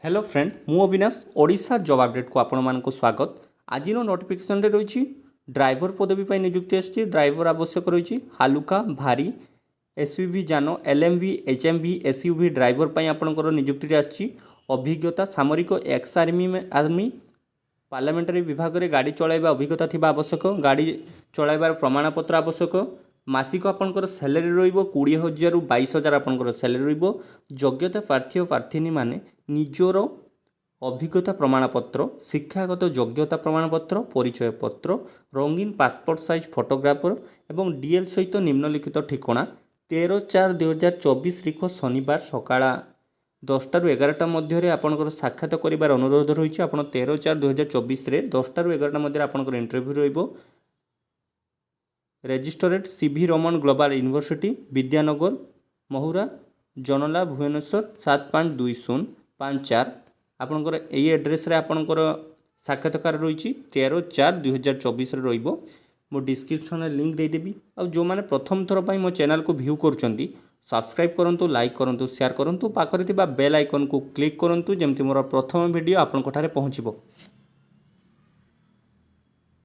Hello friend मु Avinash Odisha job update को आपण मानक स्वागत। आज नोटिफिकेशन रही ड्राइवर पदवी पर नियुक्ति आसी। ड्राइवर आवश्यक रही हालुका भारी एसयूवी जान एलएमवी एचएमवी एसयूवी ड्राइवर पर आपंकर नियुक्ति आसी। अभिज्ञता सामरिक एक्स आर्मी पार्लियामेंटारी विभाग में गाड़ी चलाइबा अभिज्ञता थिबा आवश्यक। गाड़ी चलाइबार प्रमाणपत्र आवश्यक। मासिक आपंकर सैलरी रहिबो 20,000 रु 22,000 आपंकर सैलरी रहिबो। योग्यता प्रार्थी और प्रार्थी माने निजर अभिज्ञता प्रमाणपत्र शिक्षागत योग्यता प्रमाणपत्र परिचय पत्र रंगीन पासपोर्ट साइज फोटोग्राफर एवं डीएल सहित निम्नलिखित ठिकाना 13/4/2024 तारीख शनिवार सकाळ 10टा रु 11टा मध्य आपंकर साक्षात करिवार अनुरोध रही। आप 13/4/2024 रे 10टा रु 11टा मध्य आपंकर इंटरव्यू रहिबो। Registered C V Raman global university Vidyanagar Mahura Janla Bhubaneswar 752054 आपणकर यही एड्रेस रे आपणकर साक्षात्कार रही 13/4/2024 रहिबो। मो डिस्क्रिप्शन में लिंक देदेवी। और जो मैंने प्रथम थर पर मो चैनल को व्यू करुँच सब्सक्राइब करूँ लाइक करूँ शेयर करूँ पाखरे बेल आइकन को क्लिक करूँ जमती मोर प्रथम वीडियो आपंक पहुँचब।